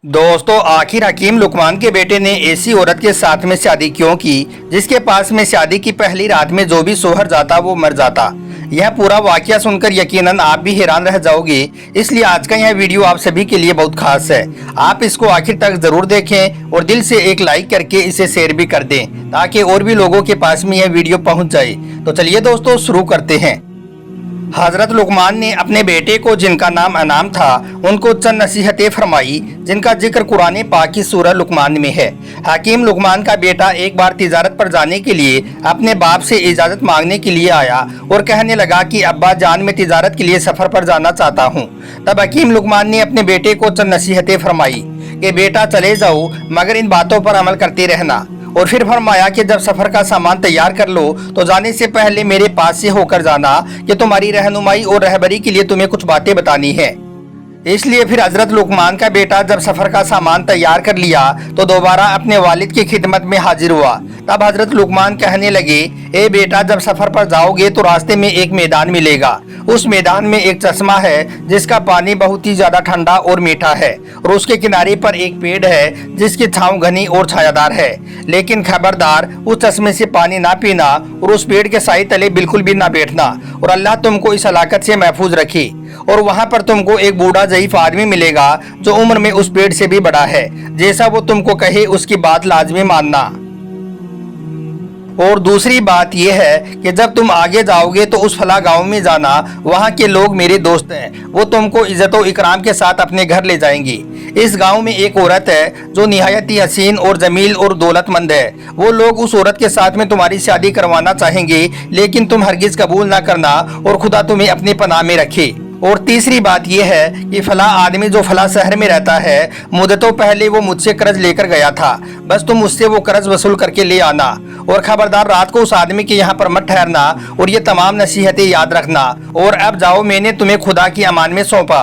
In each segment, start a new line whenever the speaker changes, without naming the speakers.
दोस्तों, आखिर हकीम लुकमान के बेटे ने ऐसी औरत के साथ में शादी क्यों की जिसके पास में शादी की पहली रात में जो भी सोहर जाता वो मर जाता। यह पूरा वाकया सुनकर यकीनन आप भी हैरान रह जाओगे। इसलिए आज का यह वीडियो आप सभी के लिए बहुत खास है। आप इसको आखिर तक जरूर देखें और दिल से एक लाइक करके इसे शेयर भी कर दें ताकि और भी लोगों के पास में यह वीडियो पहुंच जाए। तो चलिए दोस्तों, शुरू करते हैं। हजरत लुकमान ने अपने बेटे को, जिनका नाम अनाम था, उनको चंद नसीहतें फरमाई जिनका जिक्र कुरान पाक की सूरह लुकमान में है। हकीम लुकमान का बेटा एक बार तिजारत पर जाने के लिए अपने बाप से इजाज़त मांगने के लिए आया और कहने लगा कि अब्बा जान, मैं तिजारत के लिए सफ़र पर जाना चाहता हूँ। तब हकीम लुकमान ने अपने बेटे को चंद नसीहतें फरमाई कि बेटा चले जाओ, मगर इन बातों पर अमल करते रहना। और फिर फरमाया कि जब सफर का सामान तैयार कर लो तो जाने से पहले मेरे पास से होकर जाना कि तुम्हारी रहनुमाई और रहबरी के लिए तुम्हें कुछ बातें बतानी है। इसलिए फिर हजरत लुकमान का बेटा जब सफर का सामान तैयार कर लिया तो दोबारा अपने वालिद की खिदमत में हाजिर हुआ। तब हजरत लुकमान कहने लगे, ए बेटा, जब सफर पर जाओगे तो रास्ते में एक मैदान मिलेगा। उस मैदान में एक चश्मा है जिसका पानी बहुत ही ज्यादा ठंडा और मीठा है, और उसके किनारे पर एक पेड़ है जिसकी छांव घनी और छायादार है। लेकिन खबरदार, उस चश्मे से पानी ना पीना और उस पेड़ के साए तले बिल्कुल भी ना बैठना, और अल्लाह तुमको इस हलाकत से महफूज रखे। और वहाँ पर तुमको एक बूढ़ा ज़ईफ आदमी मिलेगा जो उम्र में उस पेड़ से भी बड़ा है। जैसा वो तुमको कहे उसकी बात लाजमी मानना। और दूसरी बात यह है कि जब तुम आगे जाओगे तो उस फला गांव में जाना, वहाँ के लोग मेरे दोस्त हैं, वो तुमको इज्जत और इकराम के साथ अपने घर ले जाएंगी। इस गांव में एक औरत है जो निहायत ही हसीन और जमील और दौलतमंद है। वो लोग उस औरत के साथ में तुम्हारी शादी करवाना चाहेंगे, लेकिन तुम हरगिज कबूल ना करना और खुदा तुम्हें अपनी पनाह में रखे। और तीसरी बात यह है कि फला आदमी जो फला शहर में रहता है, मुद्दतों पहले वो मुझसे कर्ज लेकर गया था, बस तुम उससे वो कर्ज वसूल करके ले आना। और खबरदार, रात को उस आदमी के यहाँ पर मत ठहरना, और ये तमाम नसीहतें याद रखना। और अब जाओ, मैंने तुम्हें खुदा की अमान में सौंपा।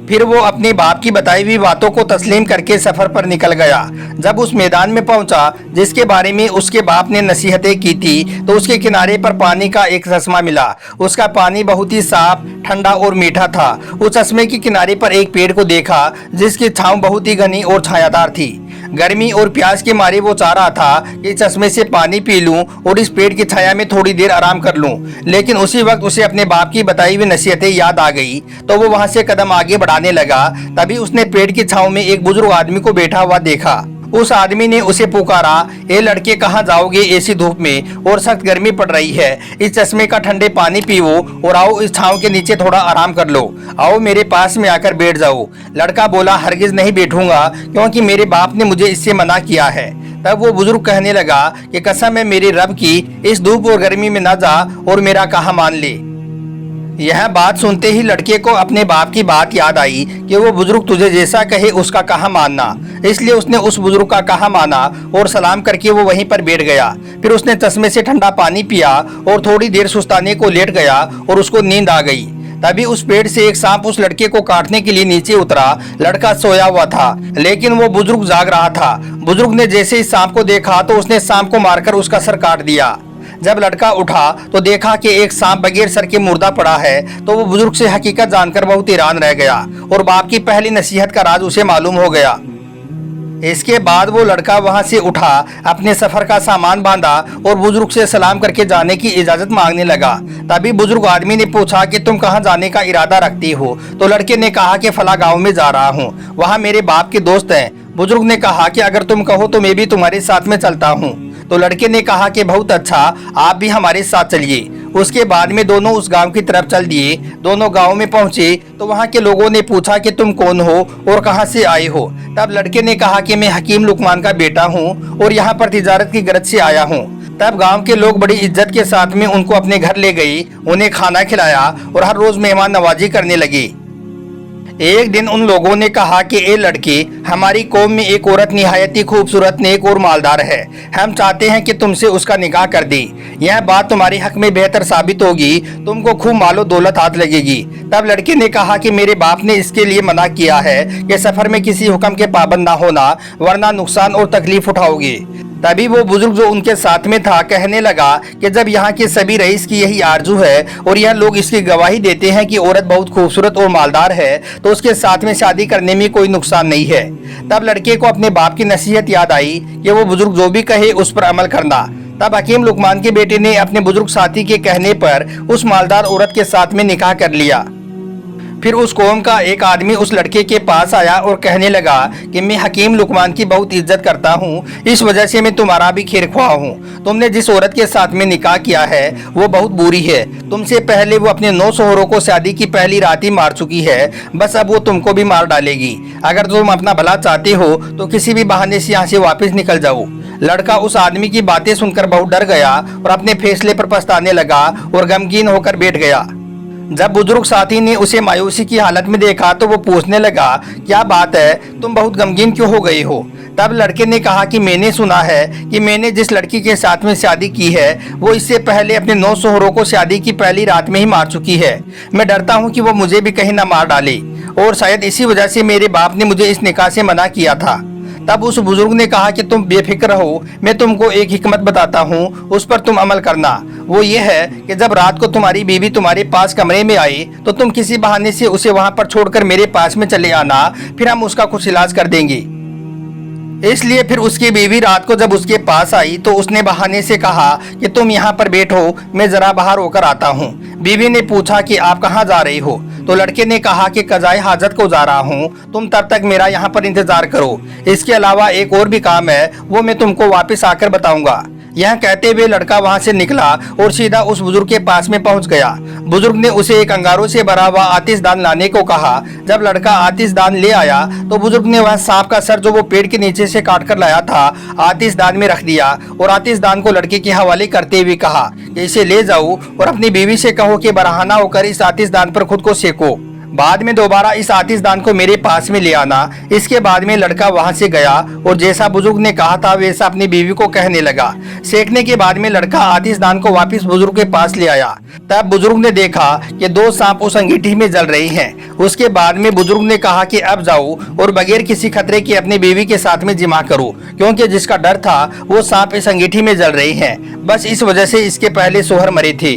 फिर वो अपने बाप की बताई हुई बातों को तस्लीम करके सफर पर निकल गया। जब उस मैदान में पहुंचा जिसके बारे में उसके बाप ने नसीहतें की थी, तो उसके किनारे पर पानी का एक चश्मा मिला। उसका पानी बहुत ही साफ, ठंडा और मीठा था। उस चश्मे के किनारे पर एक पेड़ को देखा जिसकी छांव बहुत ही घनी और छायादार थी। गर्मी और प्यास के मारे वो चाह रहा था कि चश्मे से पानी पी लूं और इस पेड़ की छाया में थोड़ी देर आराम कर लूं। लेकिन उसी वक्त उसे अपने बाप की बताई हुई नसीहतें याद आ गई, तो वो वहां से कदम आगे बढ़ाने लगा। तभी उसने पेड़ की छांव में एक बुजुर्ग आदमी को बैठा हुआ देखा। उस आदमी ने उसे पुकारा, ए लड़के, कहाँ जाओगे ऐसी धूप में, और सख्त गर्मी पड़ रही है। इस चश्मे का ठंडे पानी पीवो और आओ इस छांव के नीचे थोड़ा आराम कर लो। आओ मेरे पास में आकर बैठ जाओ। लड़का बोला, हरगिज नहीं बैठूंगा, क्योंकि मेरे बाप ने मुझे इससे मना किया है। तब वो बुजुर्ग कहने लगा कि कसम है मेरे रब की, इस धूप और गर्मी में ना जा और मेरा कहा मान ले। यह बात सुनते ही लड़के को अपने बाप की बात याद आई कि वो बुजुर्ग तुझे जैसा कहे उसका कहा मानना। इसलिए उसने उस बुजुर्ग का कहा माना और सलाम करके वो वहीं पर बैठ गया। फिर उसने चश्मे से ठंडा पानी पिया और थोड़ी देर सुस्ताने को लेट गया और उसको नींद आ गई। तभी उस पेड़ से एक सांप उस लड़के को काटने के लिए नीचे उतरा। लड़का सोया हुआ था, लेकिन वो बुजुर्ग जाग रहा था। बुजुर्ग ने जैसे इस सांप को देखा तो उसने सांप को मारकर उसका सर काट दिया। जब लड़का उठा तो देखा कि एक सांप बगैर सर के मुर्दा पड़ा है, तो वो बुजुर्ग से हकीकत जानकर बहुत हैरान रह गया और बाप की पहली नसीहत का राज उसे मालूम हो गया। इसके बाद वो लड़का वहां से उठा, अपने सफर का सामान बांधा और बुजुर्ग से सलाम करके जाने की इजाजत मांगने लगा। तभी बुजुर्ग आदमी ने पूछा कि तुम कहाँ जाने का इरादा रखती हो? तो लड़के ने कहा कि फला गांव में जा रहा हूँ, वहाँ मेरे बाप के दोस्त हैं। बुजुर्ग ने कहा कि अगर तुम कहो तो मैं भी तुम्हारे साथ में चलता हूँ। तो लड़के ने कहा कि बहुत अच्छा, आप भी हमारे साथ चलिए। उसके बाद में दोनों उस गांव की तरफ चल दिए। दोनों गांव में पहुंचे तो वहां के लोगों ने पूछा कि तुम कौन हो और कहां से आए हो? तब लड़के ने कहा कि मैं हकीम लुकमान का बेटा हूं और यहाँ पर तिजारत की गरज से आया हूं। तब गांव के लोग बड़ी इज्जत के साथ में उनको अपने घर ले गए, उन्हें खाना खिलाया और हर रोज मेहमान नवाजी करने लगे। एक दिन उन लोगों ने कहा कि ए लड़के, हमारी कौम में एक औरत निहायत ही खूबसूरत, नेक और मालदार है। हम चाहते हैं कि तुमसे उसका निकाह कर दे। यह बात तुम्हारे हक में बेहतर साबित होगी, तुमको खूब मालो दौलत हाथ लगेगी। तब लड़के ने कहा कि मेरे बाप ने इसके लिए मना किया है कि सफर में किसी हुक्म के पाबंद ना होना, वरना नुकसान और तकलीफ उठाओगे। तभी वो बुजुर्ग जो उनके साथ में था कहने लगा कि जब यहाँ के सभी रईस की यही आरजू है और यह लोग इसकी गवाही देते हैं कि औरत बहुत खूबसूरत और मालदार है, तो उसके साथ में शादी करने में कोई नुकसान नहीं है। तब लड़के को अपने बाप की नसीहत याद आई कि वो बुजुर्ग जो भी कहे उस पर अमल करना। तब हकीम लुकमान के बेटे ने अपने बुजुर्ग साथी के कहने पर उस मालदार औरत के साथ में निकाह कर लिया। फिर उस कौम का एक आदमी उस लड़के के पास आया और कहने लगा कि मैं हकीम लुकमान की बहुत इज्जत करता हूँ, इस वजह से मैं तुम्हारा भी खैर ख्वाह हूँ। तुमने जिस औरत के साथ में निकाह किया है वो बहुत बुरी है। तुमसे पहले वो अपने 9 शोहरों को शादी की पहली रात ही मार चुकी है, बस अब वो तुमको भी मार डालेगी। अगर तुम अपना भला चाहते हो तो किसी भी बहाने से यहाँ से वापस निकल जाओ। लड़का उस आदमी की बातें सुनकर बहुत डर गया और अपने फैसले पर पछताने लगा और गमगीन होकर बैठ गया। जब बुजुर्ग साथी ने उसे मायूसी की हालत में देखा तो वो पूछने लगा, क्या बात है, तुम बहुत गमगीन क्यों हो गए हो? तब लड़के ने कहा कि मैंने सुना है कि मैंने जिस लड़की के साथ में शादी की है वो इससे पहले अपने 9 शोहरों को शादी की पहली रात में ही मार चुकी है। मैं डरता हूँ कि वो मुझे भी कहीं ना मार डाले, और शायद इसी वजह से मेरे बाप ने मुझे इस निकाह से मना किया था। तब उस बुजुर्ग ने कहा कि तुम बेफिक्र रहो, मैं तुमको एक हिकमत बताता हूँ, उस पर तुम अमल करना। वो ये है कि जब रात को तुम्हारी बीवी तुम्हारे पास कमरे में आई तो तुम किसी बहाने से उसे वहां पर छोड़कर मेरे पास में चले आना, फिर हम उसका कुछ इलाज कर देंगे। इसलिए फिर उसकी बीवी रात को जब उसके पास आई तो उसने बहाने से कहा कि तुम यहाँ पर बैठो, मैं जरा बाहर होकर आता हूँ। बीवी ने पूछा कि आप कहाँ जा रही हो? तो लड़के ने कहा कि कज़ाए हाजत को जा रहा हूँ, तुम तब तक मेरा यहाँ पर इंतजार करो। इसके अलावा एक और भी काम है, वो मैं तुमको वापस आकर बताऊंगा। यह कहते हुए लड़का वहां से निकला और सीधा उस बुजुर्ग के पास में पहुंच गया। बुजुर्ग ने उसे एक अंगारों से भरा हुआ आतिशदान लाने को कहा। जब लड़का आतिशदान ले आया तो बुजुर्ग ने वह सांप का सर जो वो पेड़ के नीचे से काट कर लाया था आतिशदान में रख दिया और आतिशदान को लड़के के हवाले करते हुए कहा कि इसे ले जाओ और अपनी बीवी से कहो कि बरहाना होकर इस आतिशदान पर खुद को सेको। बाद में दोबारा इस आतिशदान को मेरे पास में ले आना। इसके बाद में लड़का वहां से गया और जैसा बुजुर्ग ने कहा था वैसा अपनी बीवी को कहने लगा। सेकने के बाद में लड़का आतिशदान को वापस बुजुर्ग के पास ले आया। तब बुजुर्ग ने देखा कि 2 सांप उस अंगीठी में जल रही हैं। उसके बाद में बुजुर्ग ने कहा कि अब जाओ और बगैर किसी खतरे के अपनी बीवी के साथ में जिमा करो, क्योंकि जिसका डर था वो सांप इस अंगीठी में जल रहे हैं। बस इस वजह से इसके पहले शोहर मरे थे।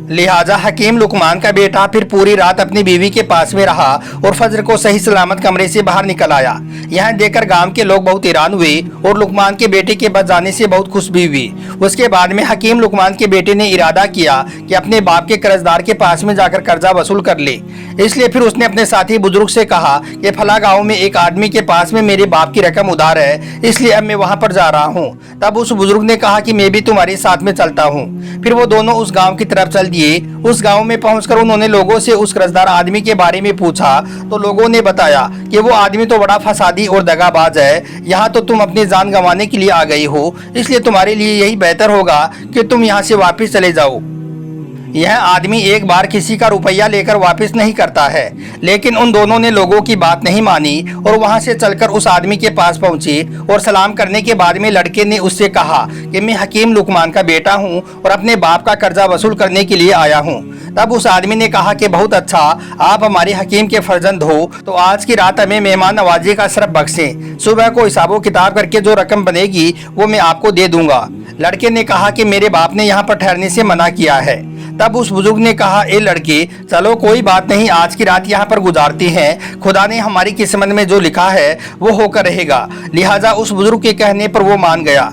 लिहाजा हकीम लुकमान का बेटा फिर पूरी रात अपनी बीवी के पास में रहा और फजर को सही सलामत कमरे से बाहर निकल आया। यह देखकर गांव के लोग बहुत हैरान हुए और लुकमान के बेटे के बच जाने से बहुत खुश भी हुई। उसके बाद में हकीम लुकमान के बेटे ने इरादा किया कि अपने बाप के कर्जदार के पास में जाकर कर्जा वसूल कर ले। इसलिए फिर उसने अपने साथी बुजुर्ग से कहा कि फला गाँव में एक आदमी के पास में मेरे बाप की रकम उधार है, इसलिए अब मैं वहाँ पर जा रहा हूँ। तब उस बुजुर्ग ने कहा कि मैं भी तुम्हारे साथ में चलता हूँ। फिर वो दोनों उस गाँव की तरफ चल दिए। उस गांव में पहुंचकर उन्होंने लोगों से उस कर्जदार आदमी के बारे में पूछा तो लोगों ने बताया कि वो आदमी तो बड़ा फसादी और दगाबाज है। यहाँ तो तुम अपनी जान गंवाने के लिए आ गई हो, इसलिए तुम्हारे लिए यही बेहतर होगा कि तुम यहाँ से वापस चले जाओ। यह आदमी एक बार किसी का रुपया लेकर वापस नहीं करता है। लेकिन उन दोनों ने लोगों की बात नहीं मानी और वहां से चलकर उस आदमी के पास पहुंचे और सलाम करने के बाद में लड़के ने उससे कहा कि मैं हकीम लुकमान का बेटा हूं और अपने बाप का कर्जा वसूल करने के लिए आया हूं। तब उस आदमी ने कहा कि बहुत अच्छा, आप हमारे हकीम के फर्जंद हो, तो आज की रात हमें मेहमान नवाजी का शरफ बख्शें। सुबह को हिसाबो किताब करके जो रकम बनेगी वो मैं आपको दे दूंगा। लड़के ने कहा कि मेरे बाप ने यहाँ पर ठहरने से मना किया है। तब उस बुजुर्ग ने कहा, ए लड़के, चलो कोई बात नहीं, आज की रात यहाँ पर गुजारते हैं। खुदा ने हमारी किस्मत में जो लिखा है वो होकर रहेगा। लिहाजा उस बुजुर्ग के कहने पर वो मान गया,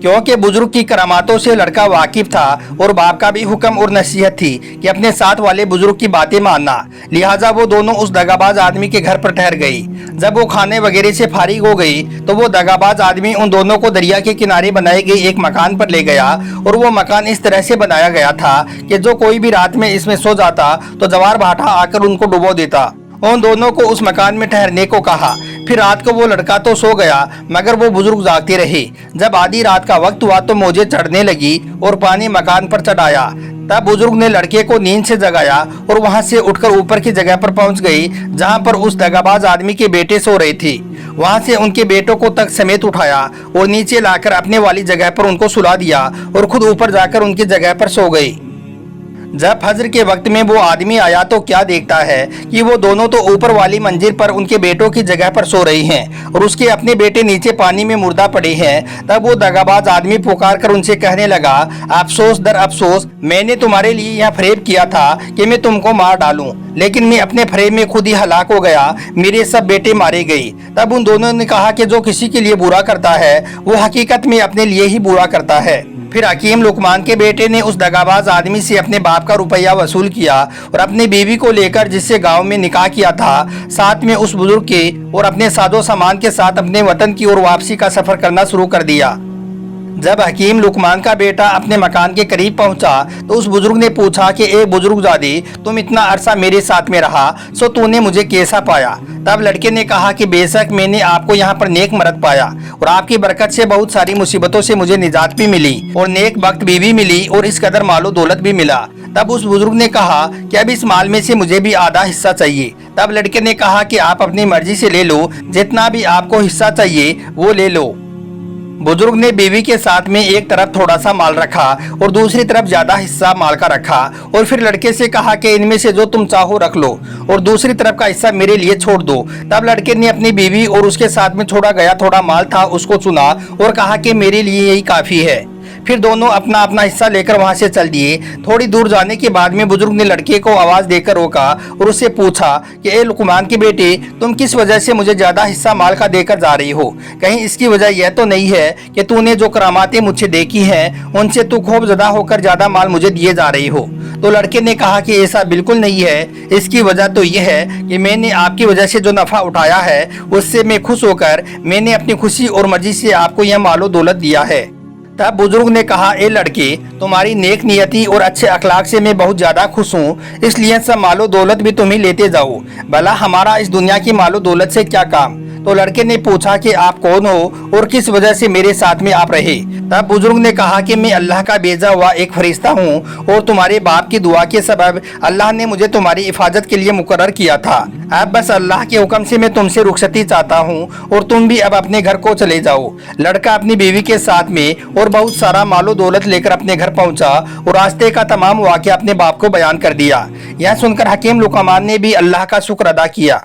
क्योंकि बुजुर्ग की करामातों से लड़का वाकिफ था और बाप का भी हुक्म और नसीहत थी कि अपने साथ वाले बुजुर्ग की बातें मानना। लिहाजा वो दोनों उस दगाबाज आदमी के घर पर ठहर गई। जब वो खाने वगैरह से फारिग हो गई तो वो दगाबाज आदमी उन दोनों को दरिया के किनारे बनाए गए एक मकान पर ले गया और वो मकान इस तरह से बनाया गया था कि जो कोई भी रात में इसमें सो जाता तो जवार भाटा आकर उनको डुबो देता। उन दोनों को उस मकान में ठहरने को कहा। फिर रात को वो लड़का तो सो गया मगर वो बुजुर्ग जागते रहे। जब आधी रात का वक्त हुआ तो मौजें चढ़ने लगी और पानी मकान पर चढ़ाया। तब बुजुर्ग ने लड़के को नींद से जगाया और वहां से उठकर ऊपर की जगह पर पहुंच गई जहां पर उस दगाबाज आदमी के बेटे सो रहे थे। वहां से उनके बेटों को तख्त समेत उठाया और नीचे लाकर अपने वाली जगह पर उनको सुला दिया और खुद ऊपर जाकर उनकी जगह पर सो गई। जब फजर के वक्त में वो आदमी आया तो क्या देखता है कि वो दोनों तो ऊपर वाली मंजिल पर उनके बेटों की जगह पर सो रही हैं और उसके अपने बेटे नीचे पानी में मुर्दा पड़े हैं। तब वो दगाबाज आदमी पुकार कर उनसे कहने लगा, अफसोस दर अफसोस, मैंने तुम्हारे लिए यह फरेब किया था कि मैं तुमको मार डालूं, लेकिन मैं अपने फरेब में खुद ही हलाक हो गया, मेरे सब बेटे मारे गए। तब उन दोनों ने कहा कि जो किसी के लिए बुरा करता है वो हकीकत में अपने लिए ही बुरा करता है। फिर हकीम लुकमान के बेटे ने उस दगाबाज आदमी से अपने बाप का रुपया वसूल किया और अपनी बीवी को लेकर, जिससे गांव में निकाह किया था, साथ में उस बुजुर्ग के और अपने सादो सामान के साथ अपने वतन की ओर वापसी का सफर करना शुरू कर दिया। जब हकीम लुकमान का बेटा अपने मकान के करीब पहुंचा तो उस बुजुर्ग ने पूछा कि ए बुजुर्गजादी, तुम इतना अरसा मेरे साथ में रहा, सो तूने मुझे कैसा पाया? तब लड़के ने कहा कि बेशक मैंने आपको यहाँ पर नेक मर्द पाया और आपकी बरकत से बहुत सारी मुसीबतों से मुझे निजात भी मिली और नेक वक्त बीवी मिली और इस कदर मालो दौलत भी मिला। तब उस बुजुर्ग ने कहा कि अब इस माल में से मुझे भी आधा हिस्सा चाहिए। तब लड़के ने कहा कि आप अपनी मर्जी से ले लो, जितना भी आपको हिस्सा चाहिए वो ले लो। बुजुर्ग ने बीवी के साथ में एक तरफ थोड़ा सा माल रखा और दूसरी तरफ ज्यादा हिस्सा माल का रखा और फिर लड़के से कहा कि इनमें से जो तुम चाहो रख लो और दूसरी तरफ का हिस्सा मेरे लिए छोड़ दो। तब लड़के ने अपनी बीवी और उसके साथ में छोड़ा गया थोड़ा माल था उसको चुना और कहा कि मेरे लिए यही काफी है। फिर दोनों अपना अपना हिस्सा लेकर वहां से चल दिए। थोड़ी दूर जाने के बाद में बुजुर्ग ने लड़के को आवाज देकर रोका और उससे पूछा कि ए लुकमान के बेटे, तुम किस वजह से मुझे ज्यादा हिस्सा माल का देकर जा रही हो? कहीं इसकी वजह यह तो नहीं है कि तूने जो करामातें मुझसे देखी हैं उनसे तू खूब ज़्यादा होकर ज्यादा माल मुझे दिए जा रही हो? तो लड़के ने कहा कि ऐसा बिल्कुल नहीं है, इसकी वजह तो यह है कि मैंने आपकी वजह से जो नफा उठाया है उससे मैं खुश होकर मैंने अपनी खुशी और मर्जी से आपको यह मालो दौलत दिया है। तब बुजुर्ग ने कहा, ए लड़के, तुम्हारी नेक नियति और अच्छे अखलाक से मैं बहुत ज्यादा खुश हूँ, इसलिए सब मालो दौलत भी तुम ही लेते जाओ, भला हमारा इस दुनिया की मालो दौलत से क्या काम? तो लड़के ने पूछा कि आप कौन हो और किस वजह से मेरे साथ में आप रहे? तब बुजुर्ग ने कहा कि मैं अल्लाह का भेजा हुआ एक फरिश्ता हूँ और तुम्हारे बाप की दुआ के सबब अल्लाह ने मुझे तुम्हारी हिफाजत के लिए मुकर्रर किया था। अब बस अल्लाह के हुक्म से मैं तुमसे रुखसती चाहता हूँ और तुम भी अब अपने घर को चले जाओ। लड़का अपनी बीवी के साथ में और बहुत सारा मालो दौलत लेकर अपने घर पहुंचा और रास्ते का तमाम वाक़या अपने बाप को बयान कर दिया। यह सुनकर हकीम लुकमान ने भी अल्लाह का शुक्र अदा किया।